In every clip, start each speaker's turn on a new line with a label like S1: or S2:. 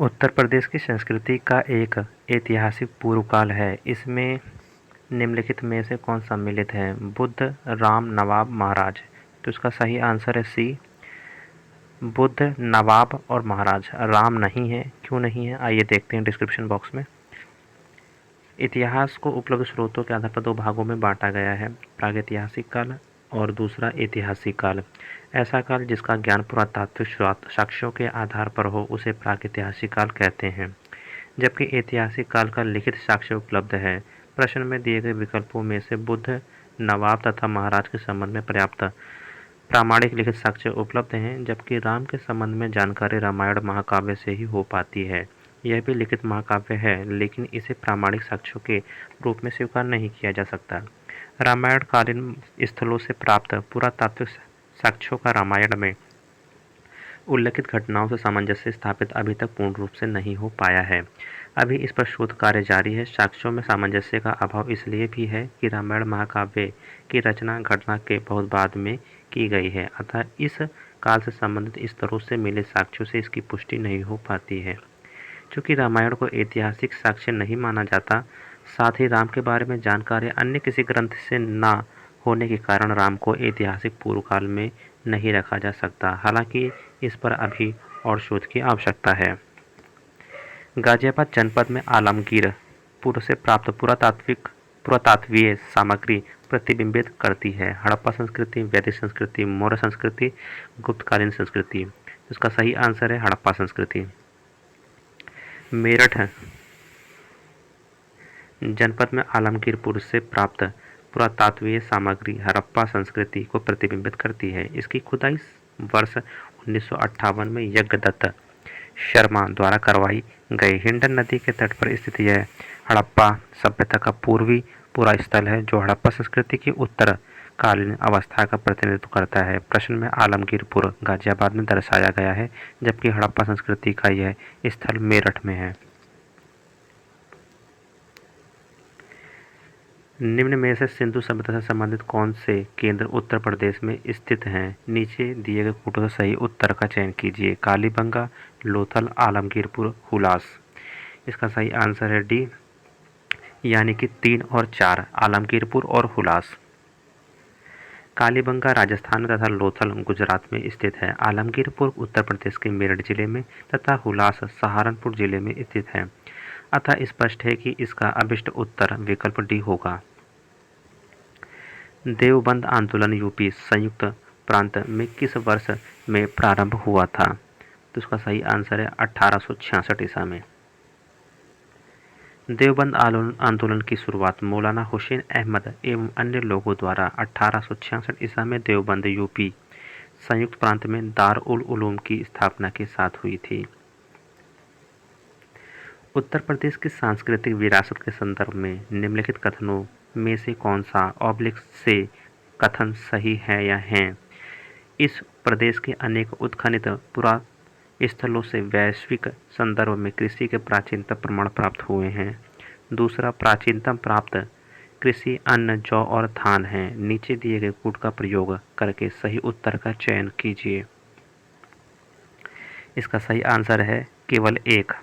S1: उत्तर प्रदेश की संस्कृति का एक ऐतिहासिक पूर्वकाल है। इसमें निम्नलिखित में से कौन सम्मिलित है? बुद्ध, राम, नवाब, महाराज। तो इसका सही आंसर है सी, बुद्ध, नवाब और महाराज। राम नहीं है। क्यों नहीं है, आइए देखते हैं डिस्क्रिप्शन बॉक्स में। इतिहास को उपलब्ध स्रोतों के आधार पर दो भागों में बांटा गया है, प्रागैतिहासिक काल और दूसरा ऐतिहासिक काल। ऐसा काल जिसका ज्ञान पुरातात्विक साक्ष्यों के आधार पर हो उसे प्रागैतिहासिक काल कहते हैं, जबकि ऐतिहासिक काल का लिखित साक्ष्य उपलब्ध है। प्रश्न में दिए गए विकल्पों में से बुद्ध, नवाब तथा महाराज के संबंध में पर्याप्त प्रामाणिक लिखित साक्ष्य उपलब्ध हैं, जबकि राम के संबंध में जानकारी रामायण महाकाव्य से ही हो पाती है। यह भी लिखित महाकाव्य है, लेकिन इसे प्रामाणिक साक्ष्यों के रूप में स्वीकार नहीं किया जा सकता। रामायण कालीन स्थलों से प्राप्त पुरातात्विक साक्ष्यों का रामायण में उल्लिखित घटनाओं से सामंजस्य स्थापित अभी तक पूर्ण रूप से नहीं हो पाया है। अभी इस पर शोध कार्य जारी है। साक्ष्यों में सामंजस्य का अभाव इसलिए भी है कि रामायण महाकाव्य की रचना घटना के बहुत बाद में की गई है, अतः इस काल से संबंधित स्तरों से मिले साक्ष्यों से इसकी पुष्टि नहीं हो पाती है। चूँकि रामायण को ऐतिहासिक साक्ष्य नहीं माना जाता, साथ ही राम के बारे में जानकारी अन्य किसी ग्रंथ से न होने के कारण राम को ऐतिहासिक पूर्व काल में नहीं रखा जा सकता। हालांकि इस पर अभी और शोध की आवश्यकता है। गाजियाबाद जनपद में आलमगीरपुर से प्राप्त पुरातात्वीय सामग्री प्रतिबिंबित करती है हड़प्पा संस्कृति, वैदिक संस्कृति, मौर्य संस्कृति, गुप्तकालीन संस्कृति। इसका सही आंसर है हड़प्पा संस्कृति। मेरठ जनपद में आलमगीरपुर से प्राप्त पुरातात्वीय सामग्री हड़प्पा संस्कृति को प्रतिबिंबित करती है। इसकी खुदाई वर्ष 1958 में यज्ञदत्त शर्मा द्वारा करवाई गई। हिंडन नदी के तट पर स्थित यह हड़प्पा सभ्यता का पूर्वी पूरा स्थल है, जो हड़प्पा संस्कृति की उत्तरकालीन अवस्था का प्रतिनिधित्व करता है। प्रश्न में आलमगीरपुर गाजियाबाद में दर्शाया गया है, जबकि हड़प्पा संस्कृति का यह स्थल मेरठ में है। निम्न में से सिंधु सभ्यता से संबंधित कौन से केंद्र उत्तर प्रदेश में स्थित हैं? नीचे दिए गए कोटों से सही उत्तर का चयन कीजिए। कालीबंगा, लोथल, आलमगीरपुर, हुलास। इसका सही आंसर है डी, यानी कि 3 और 4, आलमगीरपुर और हुलास। कालीबंगा राजस्थान में तथा लोथल गुजरात में स्थित है। आलमगीरपुर उत्तर प्रदेश के मेरठ जिले में तथा हुलास सहारनपुर जिले में स्थित है। अतः स्पष्ट है कि इसका अभिष्ट उत्तर विकल्प डी होगा। देवबंद आंदोलन यूपी संयुक्त प्रांत में किस वर्ष में प्रारंभ हुआ था? तो इसका सही आंसर है 1866 ईसा में। देवबंद आंदोलन की शुरुआत मौलाना हुसैन अहमद एवं अन्य लोगों द्वारा 1866 ईसा में देवबंद यूपी संयुक्त प्रांत में दार उल उलूम की स्थापना के साथ हुई थी। उत्तर प्रदेश की सांस्कृतिक विरासत के संदर्भ में निम्नलिखित कथनों में से कौन सा ऑब्लिक से कथन सही है या हैं? इस प्रदेश के अनेक उत्खनित पुरास्थलों से वैश्विक संदर्भ में कृषि के प्राचीनतम प्रमाण प्राप्त हुए हैं। दूसरा, प्राचीनतम प्राप्त कृषि अन्न जौ और धान है। नीचे दिए गए कूट का प्रयोग करके सही उत्तर का चयन कीजिए। इसका सही आंसर है केवल 1।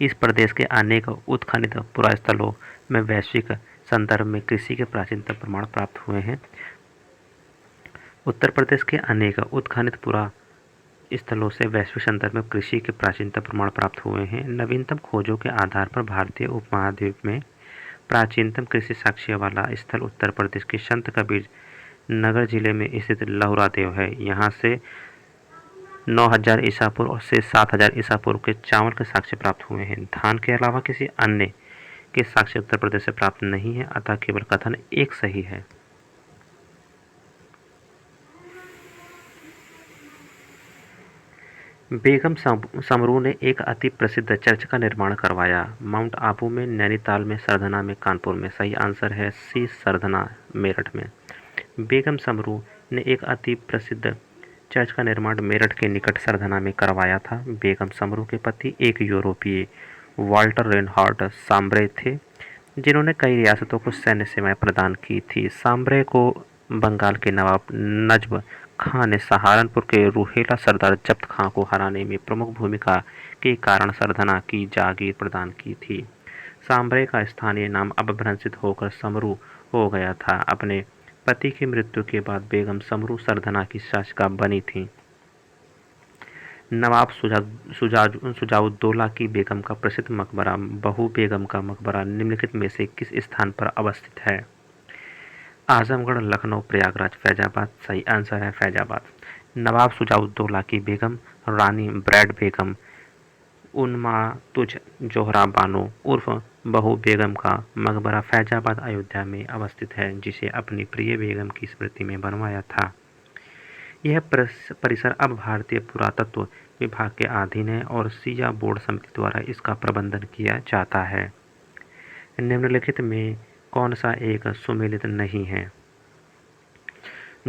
S1: इस प्रदेश के अनेक उत्खनित पुरास्थलों में वैश्विक संदर्भ में कृषि के प्राचीनतम प्रमाण प्राप्त हुए हैं। उत्तर प्रदेश के अनेक उत्खनित पुरास्थलों से वैश्विक संदर्भ में कृषि के प्राचीनतम प्रमाण प्राप्त हुए हैं। नवीनतम खोजों के आधार पर भारतीय उपमहाद्वीप में प्राचीनतम कृषि साक्ष्य वाला स्थल उत्तर प्रदेश के संत कबीर नगर जिले में स्थित लहुरा देव है। यहाँ से 9000 ईसा पूर्व से 7000 ईसा पूर्व के चावल के साक्ष्य प्राप्त हुए हैं। धान के अलावा किसी अन्य के साक्ष्य उत्तर प्रदेश से प्राप्त नहीं है, अतः केवल कथन 1 सही है। बेगम समरू ने एक अति प्रसिद्ध चर्च का निर्माण करवाया। माउंट आबू में, नैनीताल में, सरधना में, कानपुर में। सही आंसर है सी, सरधना मेरठ में। बेगम समरू ने एक अति प्रसिद्ध चर्च का निर्माण मेरठ के निकट सरधना में करवाया था। बेगम समरू के पति एक यूरोपीय वाल्टर रेनहार्ड सांब्रे थे, जिन्होंने कई रियासतों को सैन्य सेवाएं प्रदान की थी। सांब्रे को बंगाल के नवाब नजफ खां ने सहारनपुर के रूहेला सरदार जब्त खां को हराने में प्रमुख भूमिका के कारण सरधना की जागीर प्रदान की थी। सांभरे का स्थानीय नाम अपभ्रंशित होकर समरू हो गया था। अपने पति की मृत्यु के बाद बेगम समरू सरधना की शासिका बनी थीं। नवाब शुजाउद्दौला की बेगम का प्रसिद्ध मकबरा बहू बेगम का मकबरा निम्नलिखित में से किस स्थान पर अवस्थित है? आजमगढ़, लखनऊ, प्रयागराज, फैजाबाद। सही आंसर है फैजाबाद। नवाब शुजाउद्दौला की बेगम रानी ब्रैड बेगम उन्मातुज जोहरा बानो उर्फ बहू बेगम का मकबरा फैजाबाद अयोध्या में अवस्थित है, जिसे अपनी प्रिय बेगम की स्मृति में बनवाया था। यह परिसर अब भारतीय पुरातत्व विभाग के अधीन है और सिया बोर्ड समिति द्वारा इसका प्रबंधन किया जाता है। निम्नलिखित में कौन सा एक सुमेलित नहीं है?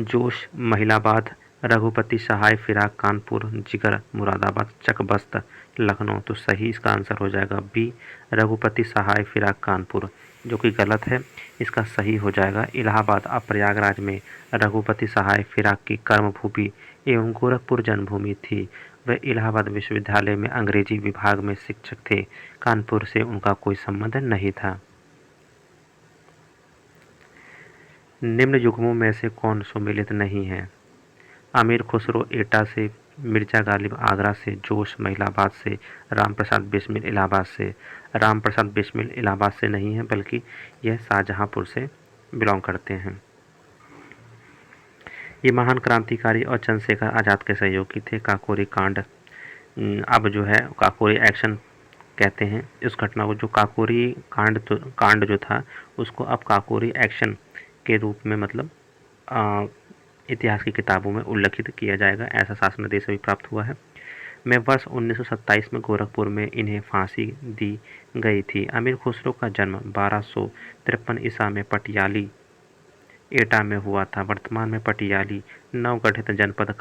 S1: जोश महिलाबाद, रघुपति सहाय फिराक कानपुर, जिगर मुरादाबाद, चक बस्त लखनऊ। तो सही इसका आंसर हो जाएगा बी, रघुपति सहाय फिराक कानपुर, जो कि गलत है। इसका सही हो जाएगा इलाहाबाद। अब प्रयागराज में रघुपति सहाय फिराक की कर्मभूमि एवं गोरखपुर जन्मभूमि थी। वह इलाहाबाद विश्वविद्यालय में अंग्रेजी विभाग में शिक्षक थे। कानपुर से उनका कोई संबंध नहीं था। निम्न युग्मों में से कौन सुमेलित नहीं है? अमीर खुसरो एटा से, मिर्जा गालिब आगरा से, जोश महिलाबाद से, राम प्रसाद बिस्मिल इलाहाबाद से। राम प्रसाद बिस्मिल इलाहाबाद से नहीं है, बल्कि यह शाहजहांपुर से बिलोंग करते हैं। ये महान क्रांतिकारी और चंद्रशेखर आज़ाद के सहयोगी थे। काकोरी कांड अब जो है काकोरी एक्शन कहते हैं इस घटना को। जो काकोरी कांड जो था उसको अब काकोरी एक्शन के रूप में मतलब इतिहास की किताबों में उल्लेखित किया जाएगा, ऐसा शासनादेश भी प्राप्त हुआ है। में वर्ष 1927 में गोरखपुर में इन्हें फांसी दी गई थी। अमीर खुसरो का जन्म 1253 ईसा में पटियाली एटा में हुआ था। वर्तमान में पटियाली नवगठित जनपद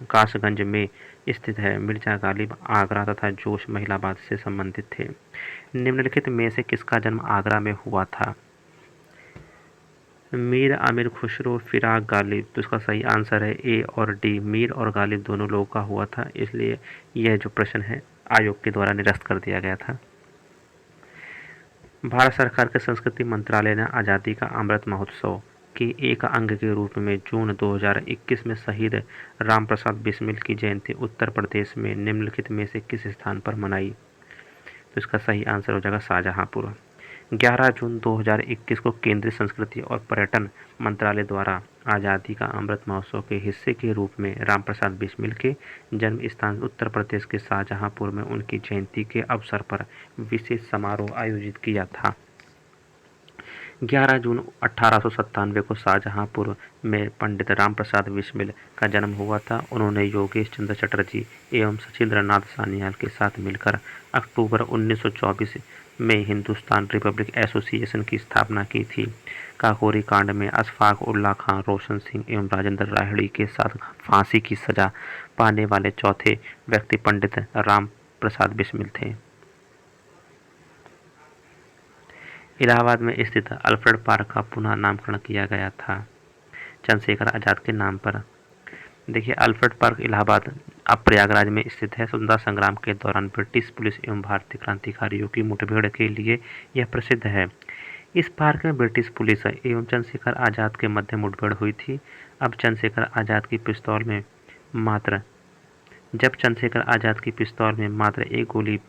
S1: कासगंज में स्थित है। मिर्जा गालिब आगरा तथा जोश महिलाबाद से संबंधित थे। निम्नलिखित में से किसका जन्म आगरा में हुआ था? मीर अमीर खुसरो फिराक गालिब। तो इसका सही आंसर है ए और डी, मीर और गालिब दोनों लोगों का हुआ था, इसलिए यह जो प्रश्न है आयोग के द्वारा निरस्त कर दिया गया था। भारत सरकार के संस्कृति मंत्रालय ने आज़ादी का अमृत महोत्सव के एक अंग के रूप में जून 2021 में शहीद राम प्रसाद बिस्मिल की जयंती उत्तर प्रदेश में निम्नलिखित में से किस स्थान पर मनाई? तो इसका सही आंसर हो जाएगा शाहजहांपुर। 11 जून 2021 को केंद्रीय संस्कृति और पर्यटन मंत्रालय द्वारा आज़ादी का अमृत महोत्सव के हिस्से के रूप में राम प्रसाद बिस्मिल के जन्म स्थान उत्तर प्रदेश के शाहजहांपुर में उनकी जयंती के अवसर पर विशेष समारोह आयोजित किया था। 11 जून 1897 को शाहजहांपुर में पंडित राम प्रसाद बिस्मिल का जन्म हुआ था। उन्होंने योगेश चंद्र चटर्जी एवं सचिंद्र नाथ सान्याल के साथ मिलकर अक्टूबर 1924 में हिंदुस्तान रिपब्लिक एसोसिएशन की स्थापना की थी। काकोरी कांड में अशफाक उल्ला खां, रोशन सिंह एवं राजेंद्र राहिड़ी के साथ फांसी की सजा पाने वाले चौथे व्यक्ति पंडित राम प्रसाद बिस्मिल थे। इलाहाबाद में स्थित अल्फ्रेड पार्क का पुनः नामकरण किया गया था चंद्रशेखर आज़ाद के नाम पर। देखिए, अल्फ्रेड पार्क इलाहाबाद अब प्रयागराज में स्थित है। स्वतंत्रता संग्राम के दौरान ब्रिटिश पुलिस एवं भारतीय क्रांतिकारियों की मुठभेड़ के लिए यह प्रसिद्ध है। इस पार्क में ब्रिटिश पुलिस एवं चंद्रशेखर आज़ाद के मध्य मुठभेड़ हुई थी। जब चंद्रशेखर आज़ाद की पिस्तौल में मात्र एक गोली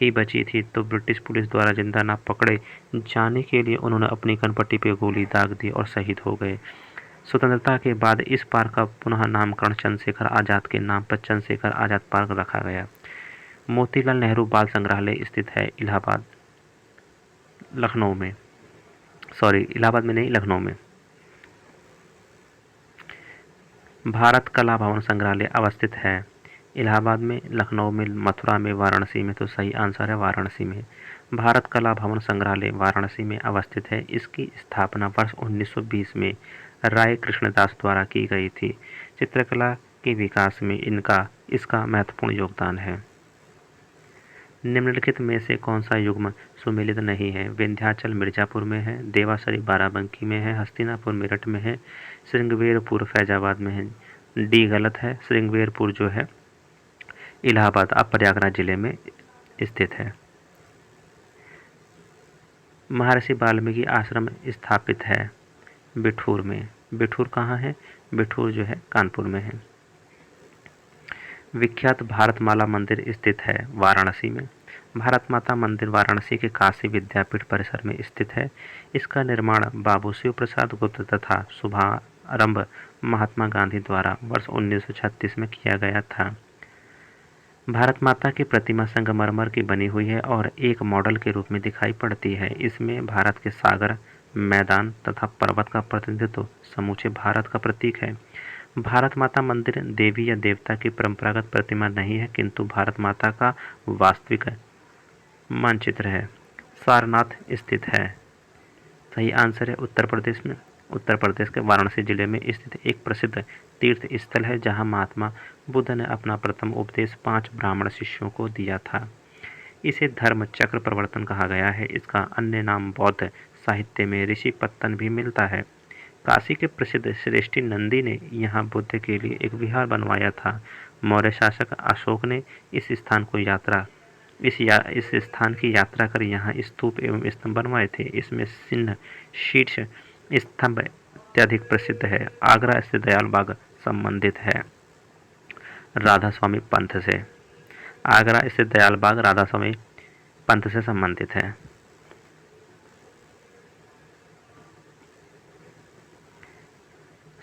S1: ही बची थी, तो ब्रिटिश पुलिस द्वारा जिंदा न पकड़े जाने के लिए उन्होंने अपनी कनपट्टी पर गोली दाग दी और शहीद हो गए। स्वतंत्रता के बाद इस पार्क का पुनः नामकरण चंद्रशेखर आज़ाद के नाम पर चंद्रशेखर आज़ाद पार्क रखा गया। मोतीलाल नेहरू बाल संग्रहालय स्थित है इलाहाबाद में नहीं, लखनऊ में। भारत कला भवन संग्रहालय अवस्थित है इलाहाबाद में, लखनऊ में, मथुरा में, वाराणसी में। तो सही आंसर है वाराणसी में। भारत कला भवन संग्रहालय वाराणसी में अवस्थित है। इसकी स्थापना वर्ष 1920 में राय कृष्णदास द्वारा की गई थी। चित्रकला के विकास में इसका महत्वपूर्ण योगदान है। निम्नलिखित में से कौन सा युग्म सुमेलित नहीं है? विंध्याचल मिर्जापुर में है, देवासरी बाराबंकी में है, हस्तिनापुर मेरठ में है, श्रृंगवेरपुर फैजाबाद में है, डी गलत है, श्रृंगवेरपुर जो है इलाहाबाद अब प्रयागराज जिले में स्थित है। महर्षि वाल्मीकि आश्रम स्थापित है बिठूर में। बिठूर कहाँ है? बिठूर जो है कानपुर में है। विख्यात भारतमाला मंदिर स्थित है वाराणसी में। भारत माता मंदिर वाराणसी के काशी विद्यापीठ परिसर में स्थित है। इसका निर्माण बाबू शिव प्रसाद गुप्त तथा शुभारंभ महात्मा गांधी द्वारा वर्ष 1936 में किया गया था। भारत माता की प्रतिमा संगमरमर की बनी हुई है और एक मॉडल के रूप में दिखाई पड़ती है। इसमें भारत के सागर, मैदान तथा पर्वत का प्रतिनिधित्व समूचे भारत का प्रतीक है। भारत माता मंदिर देवी या देवता की परंपरागत प्रतिमा नहीं है, किंतु भारत माता का वास्तविक मानचित्र है। सारनाथ स्थित है। सही आंसर है उत्तर प्रदेश में। उत्तर प्रदेश के वाराणसी जिले में स्थित एक प्रसिद्ध तीर्थ स्थल है, जहाँ महात्मा बुद्ध ने अपना प्रथम उपदेश 5 ब्राह्मण शिष्यों को दिया था। इसे धर्म चक्र प्रवर्तन कहा गया है। इसका अन्य नाम बौद्ध साहित्य में ऋषि पत्तन भी मिलता है। काशी के प्रसिद्ध श्रेष्ठी नंदी ने यहाँ बुद्ध के लिए एक विहार बनवाया था। मौर्य शासक अशोक ने इस स्थान की यात्रा कर यहाँ स्तूप एवं स्तंभ बनवाए थे। इसमें सिंह शीर्ष स्तंभ अत्यधिक प्रसिद्ध है। आगरा स्थित दयाल बाग संबंधित है राधा स्वामी पंथ से। आगरा स्थित दयाल बाग राधा स्वामी पंथ से संबंधित है।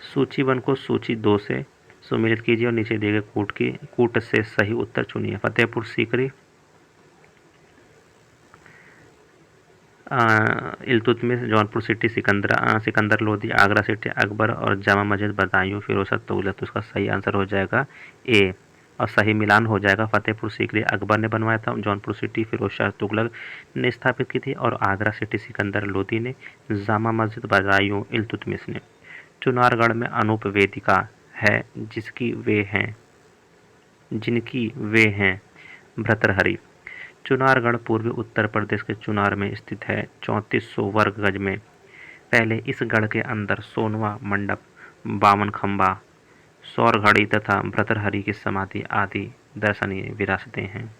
S1: सूची 1 को सूची 2 से सुमेलित कीजिए और नीचे दिए गए कूट से सही उत्तर चुनिए। फतेहपुर सीकरी, इल्तुतमिश, जौनपुर सिटी सिकंदर लोदी, आगरा सिटी अकबर और जामा मस्जिद बदायूं फिरोज शाह तुगलक। तो उसका सही आंसर हो जाएगा ए और सही मिलान हो जाएगा। फतेहपुर सीकरी अकबर ने बनवाया था, जौनपुर सिटी फिरोज शाह तुगलक ने स्थापित की थी और आगरा सिटी सिकंदर लोदी ने, जामा मस्जिद बदायूं इल्तुतमिश ने। चुनारगढ़ में अनूप वेदिका है जिनकी वे हैं भर्तृहरि। चुनारगढ़ पूर्वी उत्तर प्रदेश के चुनार में स्थित है। 3400 वर्ग गज में। पहले इस गढ़ के अंदर सोनवा मंडप, 52 खंबा, सौर घड़ी तथा भर्तृहरि की समाधि आदि दर्शनीय विरासतें हैं।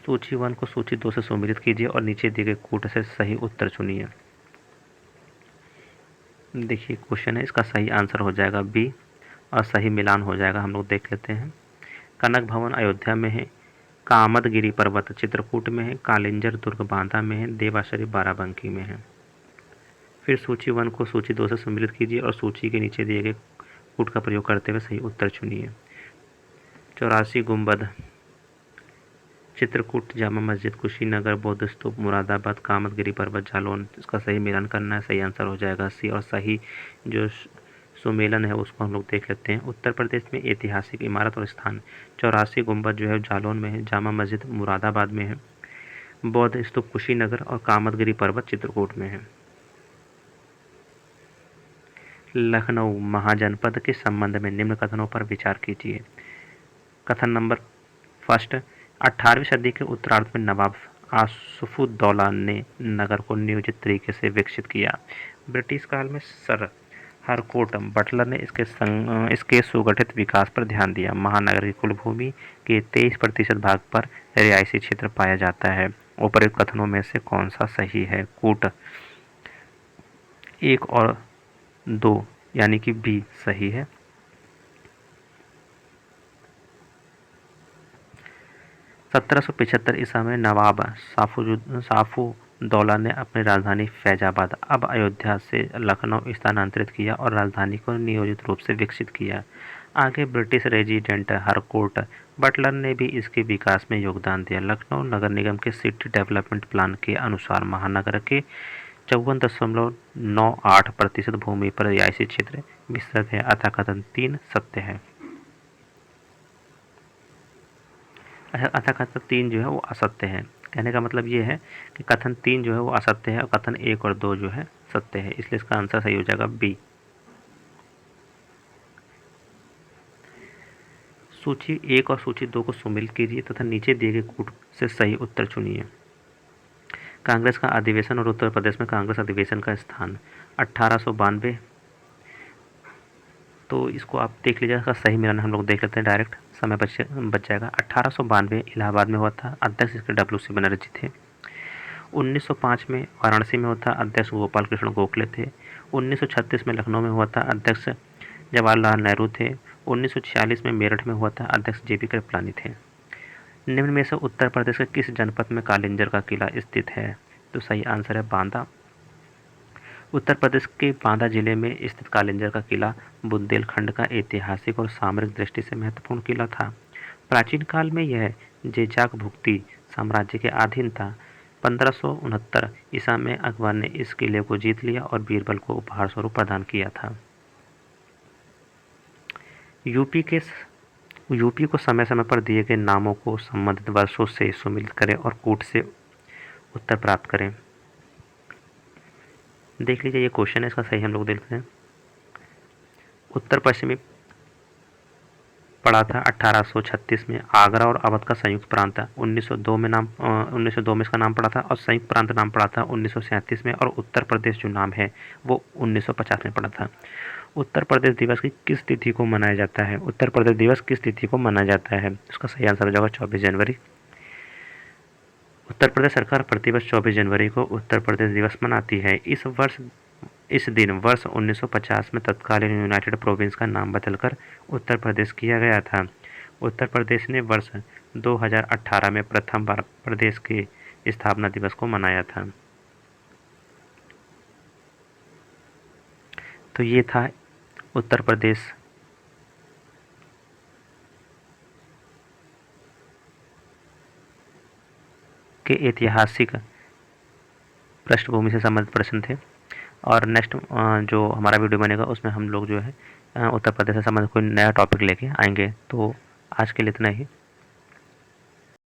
S1: सूची 1 को सूची 2 से सुमेलित कीजिए और नीचे दिए गए कूट से सही उत्तर चुनिए। देखिए क्वेश्चन है, इसका सही आंसर हो जाएगा बी और सही मिलान हो जाएगा। हम लोग देख लेते हैं। कनक भवन अयोध्या में है, कामदगिरी पर्वत चित्रकूट में है, कालिंजर दुर्ग बांदा में है, देवाशरी बाराबंकी में है। फिर सूची 1 को सूची 2 से सम्मिलित कीजिए और सूची के नीचे दिए गए कूट का प्रयोग करते हुए सही उत्तर चुनिए। 84 गुंबद चित्रकूट, जामा मस्जिद, कुशीनगर, बौद्ध स्तूप, मुरादाबाद, कामदगिरी पर्वत, जालौन। इसका सही मिलान करना है। सही आंसर हो जाएगा सी और सही जो सुमेलन है उसको हम लोग देख लेते हैं। उत्तर प्रदेश में ऐतिहासिक इमारत और स्थान। 84 गुंबद जो है जालौन में है, जामा मस्जिद मुरादाबाद में है, बौद्ध स्तूप कुशीनगर और कामदगिरी पर्वत चित्रकूट में है। लखनऊ महाजनपद के संबंध में निम्न कथनों पर विचार कीजिए। कथन नंबर फर्स्ट, 18वीं सदी के उत्तरार्ध में नवाब आसफुद्दौला ने नगर को नियोजित तरीके से विकसित किया। ब्रिटिश काल में सर हरकोट बटलर ने इसके सुगठित विकास पर ध्यान दिया। महानगर की कुल भूमि के 23% भाग पर रिहायशी क्षेत्र पाया जाता है। उपर्युक्त कथनों में से कौन सा सही है? कूट 1 और 2 यानी कि बी सही है। (1775) ईसा में नवाब साफुद्दौला ने अपनी राजधानी फैजाबाद अब अयोध्या से लखनऊ स्थानांतरित किया और राजधानी को नियोजित रूप से विकसित किया। आगे ब्रिटिश रेजिडेंट हरकोट बटलर ने भी इसके विकास में योगदान दिया। लखनऊ नगर निगम के सिटी डेवलपमेंट प्लान के अनुसार महानगर के 54.98% भूमि पर रिहायशी क्षेत्र विस्तृत है। अतः कथन 3 सत्य है। अतः कथन 3 जो है वो असत्य है। कहने का मतलब ये है कि कथन 3 जो है वो असत्य है और कथन 1 और 2 जो है सत्य है, इसलिए इसका आंसर सही हो जाएगा बी। सूची 1 और सूची 2 को सुमेलित कीजिए तथा नीचे दिए गए कूट से सही उत्तर चुनिए। कांग्रेस का अधिवेशन और उत्तर प्रदेश में कांग्रेस अधिवेशन का स्थान। 1892 तो इसको आप देख लीजिएगा, इसका सही मिलान हम लोग देख लेते हैं डायरेक्ट, समय बच जाएगा। 1892 इलाहाबाद में हुआ था, अध्यक्ष इसके WC बनर्जी थे। 1905 में वाराणसी में हुआ था, अध्यक्ष गोपाल कृष्ण गोखले थे। 1936 में लखनऊ में हुआ था, अध्यक्ष जवाहरलाल नेहरू थे। 1946 में मेरठ में हुआ था, अध्यक्ष JP कृपलानी थे। निम्न में से उत्तर प्रदेश के किस जनपद में कालिंजर का किला स्थित है? तो सही आंसर है बांदा। उत्तर प्रदेश के बांदा जिले में स्थित कालिंजर का किला बुंदेलखंड का ऐतिहासिक और सामरिक दृष्टि से महत्वपूर्ण किला था। प्राचीन काल में यह जेजाक भुक्ती साम्राज्य के अधीन था। 1569 ईसा में अकबर ने इस किले को जीत लिया और बीरबल को उपहार स्वरूप प्रदान किया था। यूपी को समय समय पर दिए गए नामों को संबंधित वर्षों से सुमिलित करें और कूट से उत्तर प्राप्त करें। देख लीजिए, ये क्वेश्चन है, इसका सही हम लोग देखते हैं। उत्तर पश्चिमी पड़ा था 1836 में। आगरा और अवध का संयुक्त प्रांत 1902 में इसका नाम पड़ा था, और संयुक्त प्रांत नाम पड़ा था 1937 में, और उत्तर प्रदेश जो नाम है वो 1950 में पड़ा था। उत्तर प्रदेश दिवस की किस तिथि को मनाया जाता है? उत्तर प्रदेश दिवस किस तिथि को मनाया जाता है? इसका सही आंसर हो जाएगा 24 जनवरी। उत्तर प्रदेश सरकार प्रतिवर्ष 24 जनवरी को उत्तर प्रदेश दिवस मनाती है। इस दिन वर्ष 1950 में तत्कालीन यूनाइटेड प्रोविंस का नाम बदलकर उत्तर प्रदेश किया गया था। उत्तर प्रदेश ने वर्ष 2018 में प्रथम बार प्रदेश के स्थापना दिवस को मनाया था। तो ये था उत्तर प्रदेश के ऐतिहासिक पृष्ठभूमि से संबंधित प्रश्न थे। और नेक्स्ट जो हमारा वीडियो बनेगा उसमें हम लोग जो है उत्तर प्रदेश से संबंधित कोई नया टॉपिक लेके आएंगे। तो आज के लिए इतना ही।